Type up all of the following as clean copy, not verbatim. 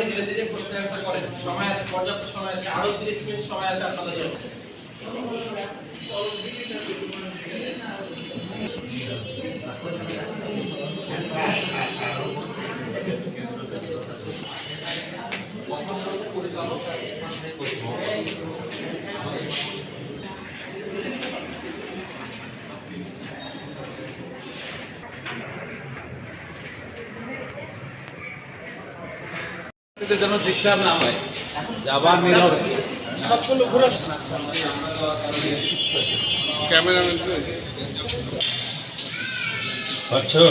ধীরে ধীরে প্রশ্ন অ্যান্সার করেন। সময় আছে, পর্যাপ্ত সময় আছে, আরো 30 মিনিট সময় আছে আপনাদের জন্য। পরিচালক যেন ডিস্টার্ব না হয়, আবার মিল হবে সবগুলো ঘুরে ক্যামেরাম্যান আচ্ছা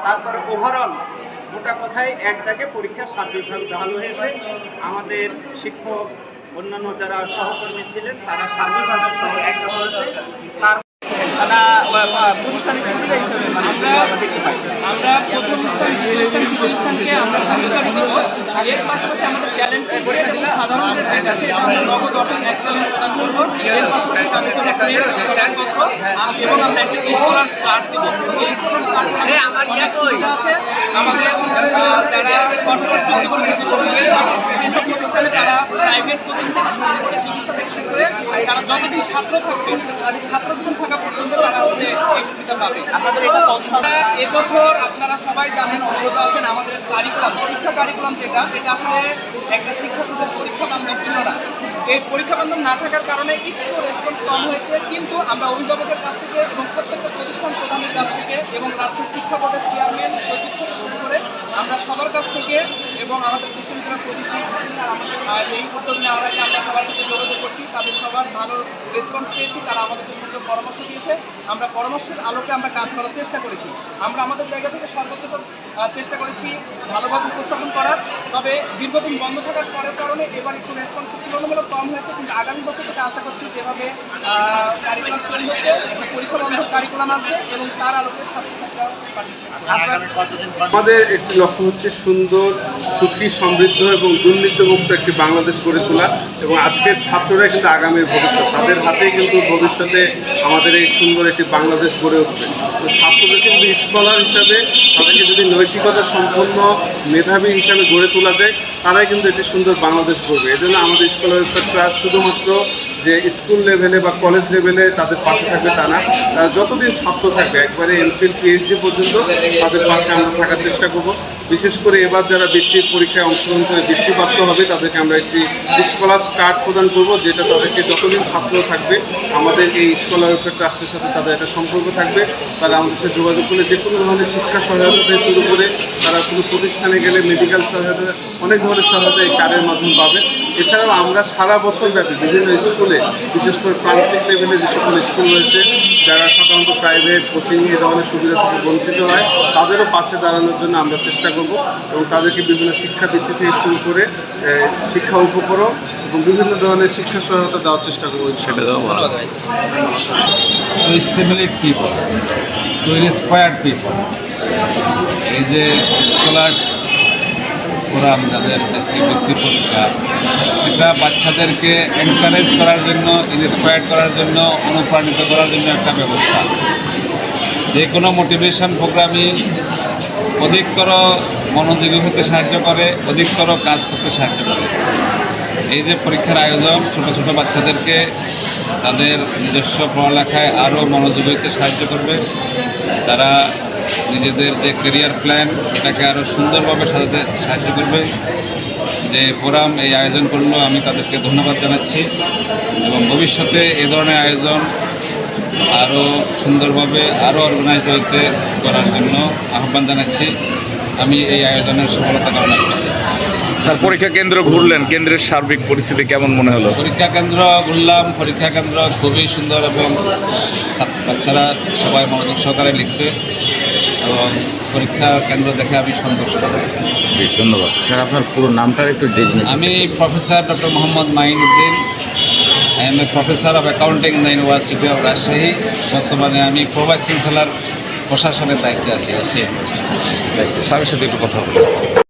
তারপর ওভারঅল মোটা কথায় এক দাগে পরীক্ষা সার্বিকভাবে ভালো হয়েছে। আমাদের শিক্ষক অন্যান্য যারা সহকর্মী ছিলেন তারা সার্বিকভাবে সহযোগিতা করেছে। আমরা প্রথম প্রতিষ্ঠানকে আমরা পুরস্কার করব। এর পাশাপাশি আমাদের ট্যালেন্ট এবং সাধারণের যে আছে এটা আমরা নগদ অর্থ প্রদান করবো। এর পাশাপাশি তাদেরকে এবং আমরা একটা স্কলার কার্ড দেবো। এই স্কলার কার্ডে অনেক সুবিধা আছে। আমাদের যারা কর্পোরেট সেই সব প্রতিষ্ঠানে তারা প্রাইভেট কোচিং থেকে শুরু করে চিকিৎসা থেকে করে তারা যতদিন ছাত্র থাকবে তাদের ছাত্র জীবন থাকা পর্যন্ত তারা হচ্ছে এই সুবিধা পাবে। এবছর আপনারা সবাই জানেন, অবগত আছেন, আমাদের কারিকুলাম শিক্ষা কারিকুলাম যেটা এটা আসলে একটা শিক্ষার্থীদের পরীক্ষা বান্ধব ছিল না। এই পরীক্ষা বান্ধব না থাকার কারণে একটু রেসপন্স কম হয়েছে, কিন্তু আমরা অভিভাবকের কাছ থেকে এবং প্রত্যেকটা প্রতিষ্ঠান প্রধানের কাছ থেকে এবং রাজ্যের শিক্ষা বোর্ডের চেয়ারম্যান সচিব থেকে শুরু করে আমরা সবার কাছ থেকে এবং আমাদের বিশ্ববিদ্যালয়ের প্রতিষ্ঠান এই উদ্যোগ নেওয়ার আগে আমরা সবার সাথে যোগাযোগ করছি। তাদের সবার ভালো রেসপন্স পেয়েছি, তারা আমাদেরকে সুন্দর পরামর্শ দিয়েছে। আমরা পরামর্শের আলোকে আমরা কাজ করার চেষ্টা করেছি। আমরা আমাদের জায়গা থেকে সর্বোচ্চ চেষ্টা করেছি ভালোভাবে উপস্থাপন করার। তবে দীর্ঘদিন বন্ধ থাকার পরের কারণে এবার একটু রেসপন্স তুলনামূলক কম হয়েছে, কিন্তু আগামী বছর থেকে আশা করছি যেভাবে কারিকুলাম তৈরি হচ্ছে পরীক্ষা বান্ধব কারিকুলাম আসবে এবং তার আলোকে ছাত্রছাত্রীরা আমাদের একটি লক্ষ্য হচ্ছে সুন্দর, সুখী, সমৃদ্ধ এবং দুর্নীতিমুক্ত একটি বাংলাদেশ গড়ে তোলা। এবং আজকের ছাত্ররা কিন্তু আগামীর ভবিষ্যৎ, তাদের হাতেই কিন্তু ভবিষ্যতে আমাদের এই সুন্দর একটি বাংলাদেশ গড়ে উঠবে। তো ছাত্রদের কিন্তু স্কলার হিসাবে তাদেরকে যদি নৈতিকতা সম্পন্ন মেধাবী হিসাবে গড়ে তোলা যায়, তারাই কিন্তু একটি সুন্দর বাংলাদেশ গড়বে। এজন্য আমাদের স্কলার ওয়েলফেয়ার ট্রাস্ট শুধুমাত্র যে স্কুল লেভেলে বা কলেজ লেভেলে তাদের পাশে থাকবে তা না, যতদিন ছাত্র থাকবে একবারে এমফিল পিএইচডি পর্যন্ত তাদের পাশে আমরা থাকার চেষ্টা করব। বিশেষ করে এবার যারা বৃত্তির পরীক্ষায় অংশগ্রহণ করে বৃত্তিপ্রাপ্ত হবে তাদেরকে আমরা একটি স্কলার কার্ড প্রদান করব, যেটা তাদেরকে যতদিন ছাত্র থাকবে আমাদের এই স্কলার ওয়েলফেয়ার ট্রাস্টের সাথে তাদের একটা সম্পর্ক থাকবে। তারা আমাদের সাথে যোগাযোগ করলে যে কোনো ধরনের শিক্ষা সহায়তা থেকে শুরু করে তারা কোনো প্রতিষ্ঠানে গেলে মেডিকেল সহায়তা, অনেক ধরনের সহায়তা এই কার্ডের মাধ্যমে পাবে। এছাড়াও আমরা সারা বছর ব্যাপী বিভিন্ন স্কুলে, বিশেষ করে প্রান্তিক লেভেলে যে সকল স্কুল রয়েছে যারা সাধারণত প্রাইভেট কোচিং এই ধরনের সুবিধা থেকে বঞ্চিত হয় তাদেরও পাশে দাঁড়ানোর জন্য আমরা চেষ্টা করব এবং তাদেরকে বিভিন্ন শিক্ষাবৃত্তি থেকে শুরু করে শিক্ষা উপকরণ এবং বিভিন্ন ধরনের শিক্ষা সহায়তা দেওয়ার চেষ্টা করবো। To stimulate people, to inspire people. এই যে স্কলার্স ফোরাম যাদের বৃত্তি পরীক্ষা, এটা বাচ্চাদেরকে এনকারেজ করার জন্য, ইন্সপায়ার করার জন্য, অনুপ্রাণিত করার জন্য একটা ব্যবস্থা। যে কোনো মোটিভেশন প্রোগ্রামই অধিকতর মনোযোগী হতে সাহায্য করে, অধিকতর কাজ করতে সাহায্য করে। এই যে পরীক্ষার আয়োজন ছোট ছোট বাচ্চাদেরকে তাদের নিজস্ব পড়ালেখায় আরও মনোযোগী হতে সাহায্য করবে। তারা নিজেদের যে ক্যারিয়ার প্ল্যান এটাকে আরও সুন্দরভাবে সাজাতে সাহায্য করবে। যে ফোরাম এই আয়োজন করলো, আমি তাদেরকে ধন্যবাদ জানাচ্ছি এবং ভবিষ্যতে এ ধরনের আয়োজন আরও সুন্দরভাবে আরও অর্গানাইজ হইতে করার জন্য আহ্বান জানাচ্ছি। আমি এই আয়োজনের সফলতা কামনা করছি। স্যার, পরীক্ষা কেন্দ্র ঘুরলেন, কেন্দ্রের সার্বিক পরিস্থিতি কেমন মনে হলো? পরীক্ষা কেন্দ্র ঘুরলাম, পরীক্ষা কেন্দ্র খুবই সুন্দর এবং বাচ্চারা সবাই মনোযোগ সহকারে লিখছে এবং পরীক্ষা কেন্দ্র দেখে আমি সন্তুষ্ট। ধন্যবাদ স্যার। আপনার পুরো নামটা একটু দেখবেন। আমি professor doctor Mohammad Mainuddin. I M a professor of accounting in the university of Rajshahi. বর্তমানে আমি প্রো-ভাইস চ্যান্সেলর প্রশাসনের দায়িত্বে আছি রাজশাহী ইউনিভার্সিটি। স্যারের সাথে একটু কথা বলুন।